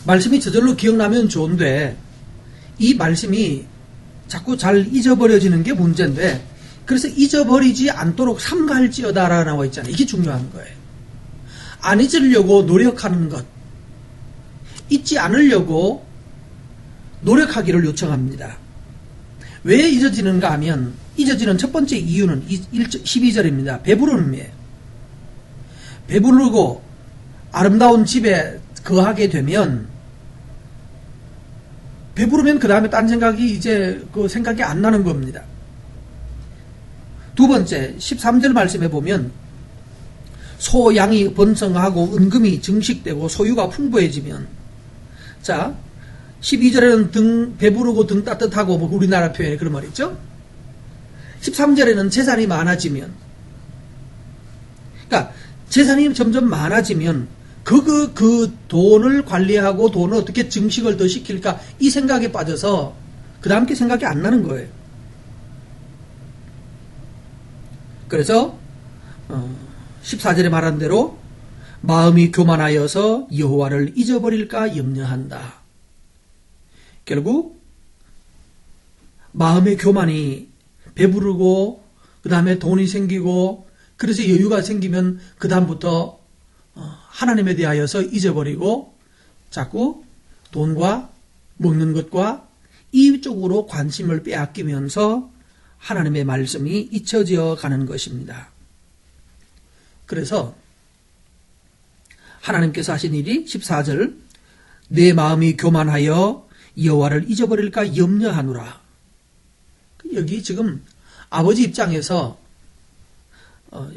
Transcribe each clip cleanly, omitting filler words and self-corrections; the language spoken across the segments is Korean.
말씀이 저절로 기억나면 좋은데 이 말씀이 자꾸 잘 잊어버려지는 게 문제인데, 그래서 잊어버리지 않도록 삼가할지어다라고 나와 있잖아요. 이게 중요한 거예요. 안 잊으려고 노력하는 것, 잊지 않으려고 노력하기를 요청합니다. 왜 잊어지는가 하면, 잊어지는 첫 번째 이유는 12절입니다. 배부름이에요. 배부르고 아름다운 집에 거하게 되면, 배부르면 그 다음에 딴 생각이 이제 그 생각이 안 나는 겁니다. 두 번째, 13절 말씀에 보면, 소, 양이 번성하고 은금이 증식되고 소유가 풍부해지면, 자, 12절에는 배부르고 등 따뜻하고, 뭐 우리나라 표현에 그런 말 있죠? 13절에는 재산이 많아지면, 그러니까 재산이 점점 많아지면 그 돈을 관리하고 돈을 어떻게 증식을 더 시킬까, 이 생각에 빠져서 그 다음 게 생각이 안 나는 거예요. 그래서 14절에 말한 대로 마음이 교만하여서 여호와를 잊어버릴까 염려한다. 결국 마음의 교만이, 배부르고 그 다음에 돈이 생기고 그래서 여유가 생기면 그 다음부터 하나님에 대하여서 잊어버리고 자꾸 돈과 먹는 것과 이쪽으로 관심을 빼앗기면서 하나님의 말씀이 잊혀져 가는 것입니다. 그래서 하나님께서 하신 일이 14절, 내 마음이 교만하여 여호와를 잊어버릴까 염려하노라. 여기 지금 아버지 입장에서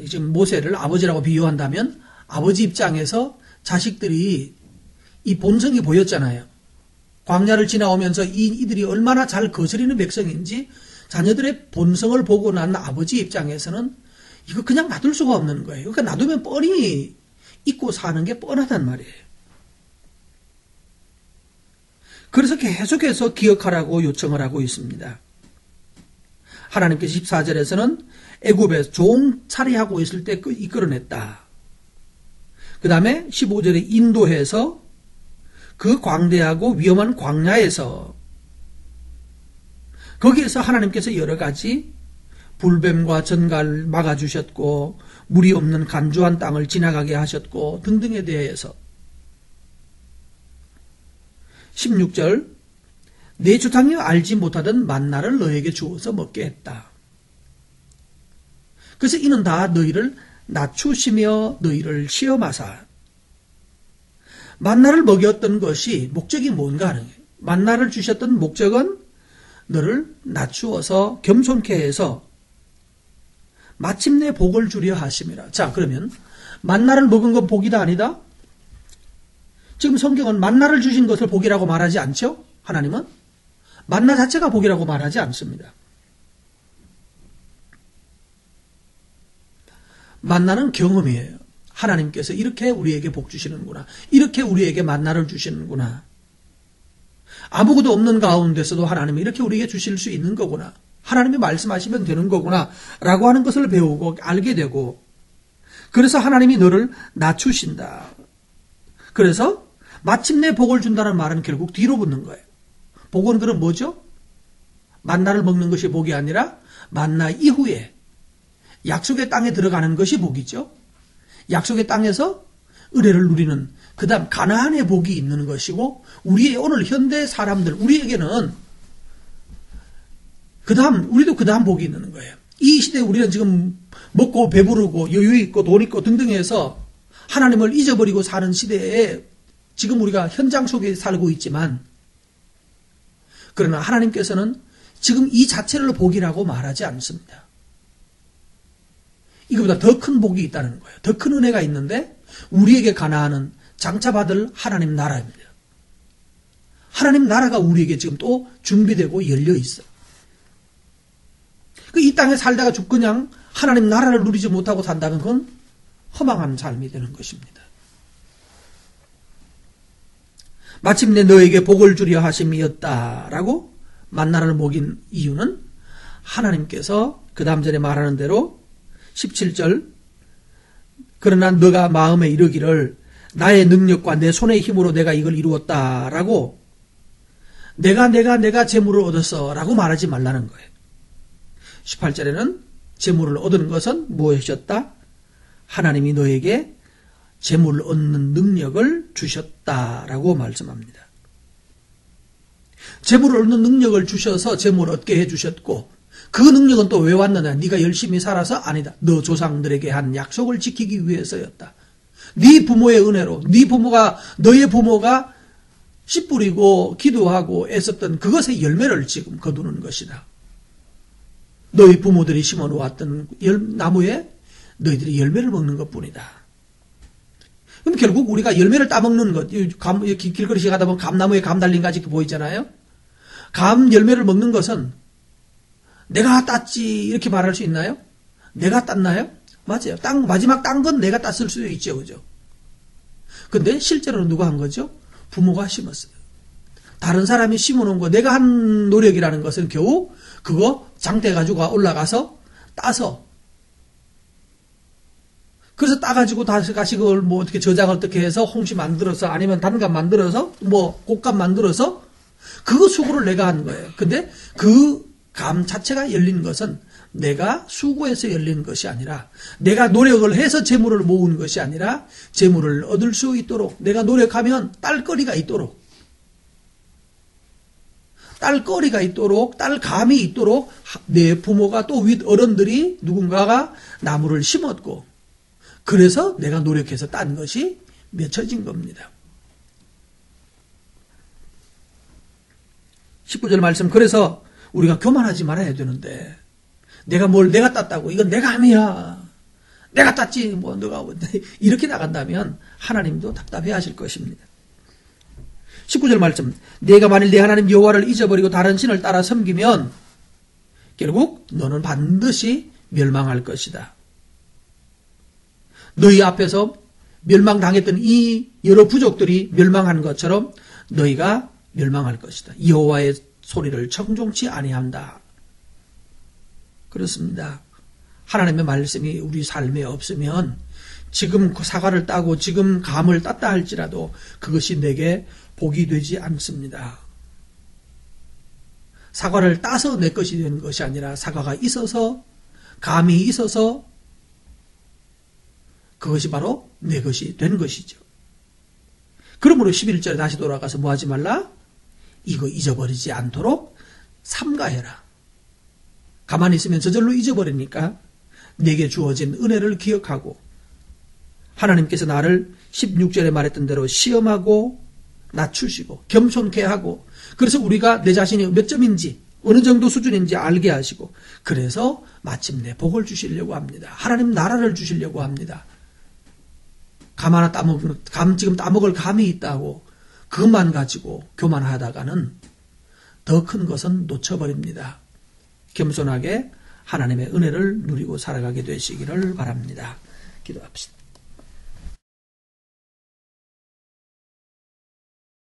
지금 모세를 아버지라고 비유한다면 아버지 입장에서 자식들이 이 본성이 보였잖아요. 광야를 지나오면서 이들이 얼마나 잘 거스리는 백성인지 자녀들의 본성을 보고 난 아버지 입장에서는 이거 그냥 놔둘 수가 없는 거예요. 그러니까 놔두면 뻔히 잊고 사는 게 뻔하단 말이에요. 그래서 계속해서 기억하라고 요청을 하고 있습니다. 하나님께서 14절에서는 애굽에 종 차리하고 있을 때 이끌어냈다. 그 다음에 15절에 인도해서 그 광대하고 위험한 광야에서 거기에서 하나님께서 여러 가지 불뱀과 전갈을 막아주셨고 물이 없는 간주한 땅을 지나가게 하셨고 등등에 대해서 16절 내 조상이 알지 못하던 만나를 너에게 주어서 먹게 했다. 그래서 이는 다 너희를 낮추시며 너희를 시험하사. 만나를 먹였던 것이 목적이 뭔가 하는 거예요. 만나를 주셨던 목적은 너를 낮추어서 겸손케 해서 마침내 복을 주려 하심이라. 자, 그러면 만나를 먹은 건 복이다 아니다? 지금 성경은 만나를 주신 것을 복이라고 말하지 않죠? 하나님은 만나 자체가 복이라고 말하지 않습니다. 만나는 경험이에요. 하나님께서 이렇게 우리에게 복 주시는구나. 이렇게 우리에게 만나를 주시는구나. 아무것도 없는 가운데서도 하나님이 이렇게 우리에게 주실 수 있는 거구나. 하나님이 말씀하시면 되는 거구나. 라고 하는 것을 배우고 알게 되고, 그래서 하나님이 너를 낮추신다. 그래서 마침내 복을 준다는 말은 결국 뒤로 붙는 거예요. 복은 그럼 뭐죠? 만나를 먹는 것이 복이 아니라 만나 이후에 약속의 땅에 들어가는 것이 복이죠. 약속의 땅에서 은혜를 누리는, 그 다음 가나안의 복이 있는 것이고, 우리의 오늘 현대 사람들, 우리에게는 우리도 그 다음 복이 있는 거예요. 이 시대에 우리는 지금 먹고 배부르고 여유 있고 돈 있고 등등 해서 하나님을 잊어버리고 사는 시대에 지금 우리가 현장 속에 살고 있지만, 그러나 하나님께서는 지금 이 자체를 복이라고 말하지 않습니다. 이거보다 더 큰 복이 있다는 거예요. 더 큰 은혜가 있는데 우리에게 가나안은 장차받을 하나님 나라입니다. 하나님 나라가 우리에게 지금 또 준비되고 열려 있어요. 이 땅에 살다가 그냥 하나님 나라를 누리지 못하고 산다면 그건 허망한 삶이 되는 것입니다. 마침내 너에게 복을 주려 하심이었다라고 만나를 먹인 이유는 하나님께서 그 다음 절에 말하는 대로 17절 그러나 너가 마음에 이르기를 나의 능력과 내 손의 힘으로 내가 이걸 이루었다라고 내가 재물을 얻었어 라고 말하지 말라는 거예요. 18절에는 재물을 얻은 것은 무엇이었다? 하나님이 너에게 재물을 얻는 능력을 주셨다라고 말씀합니다. 재물을 얻는 능력을 주셔서 재물을 얻게 해주셨고 그 능력은 또 왜 왔느냐? 네가 열심히 살아서 아니다. 너 조상들에게 한 약속을 지키기 위해서였다. 네 부모의 은혜로 너의 부모가 씨 뿌리고 기도하고 애썼던 그것의 열매를 지금 거두는 것이다. 너희 부모들이 심어놓았던 나무에 너희들이 열매를 먹는 것뿐이다. 그럼 결국 우리가 열매를 따먹는 것, 길거리 가다 보면 감나무에 감 달린 가지 보이잖아요. 감 열매를 먹는 것은 내가 땄지 이렇게 말할 수 있나요? 내가 땄나요? 맞아요. 마지막 딴 건 내가 땄을 수도 있죠. 그죠? 근데 실제로는 누가 한 거죠? 부모가 심었어요. 다른 사람이 심어놓은 거, 내가 한 노력이라는 것은 겨우 그거 장대 가지고 올라가서 따서, 그래서 따가지고 다시 그걸 뭐 어떻게 저장을 어떻게 해서 홍시 만들어서 아니면 단감 만들어서 뭐 곶감 만들어서 그거 수고를 내가 한 거예요. 근데 그 감 자체가 열린 것은 내가 수고해서 열린 것이 아니라 내가 노력을 해서 재물을 모은 것이 아니라 재물을 얻을 수 있도록 내가 노력하면 딸거리가 있도록 딸감이 있도록 내 부모가 또 윗 어른들이 누군가가 나무를 심었고 그래서 내가 노력해서 딴 것이 맺혀진 겁니다. 19절 말씀, 그래서 우리가 교만하지 말아야 되는데 내가 땄다고 이건 내가 함이야. 내가 땄지 뭐 너가 이렇게 나간다면 하나님도 답답해 하실 것입니다. 19절 말씀, 내가 만일 내 하나님 여호와를 잊어버리고 다른 신을 따라 섬기면 결국 너는 반드시 멸망할 것이다. 너희 앞에서 멸망당했던 이 여러 부족들이 멸망한 것처럼 너희가 멸망할 것이다. 여호와의 소리를 청종치 아니한다. 그렇습니다. 하나님의 말씀이 우리 삶에 없으면 지금 사과를 따고 지금 감을 땄다 할지라도 그것이 내게 복이 되지 않습니다. 사과를 따서 내 것이 된 것이 아니라 사과가 있어서 감이 있어서 그것이 바로 내 것이 된 것이죠. 그러므로 11절에 다시 돌아가서 뭐 하지 말라? 이거 잊어버리지 않도록 삼가해라. 가만히 있으면 저절로 잊어버리니까 내게 주어진 은혜를 기억하고 하나님께서 나를 16절에 말했던 대로 시험하고 낮추시고 겸손케 하고 그래서 우리가 내 자신이 몇 점인지 어느 정도 수준인지 알게 하시고 그래서 마침내 복을 주시려고 합니다. 하나님 나라를 주시려고 합니다. 지금 따먹을 감이 있다고 그것만 가지고 교만하다가는 더 큰 것은 놓쳐버립니다. 겸손하게 하나님의 은혜를 누리고 살아가게 되시기를 바랍니다. 기도합시다.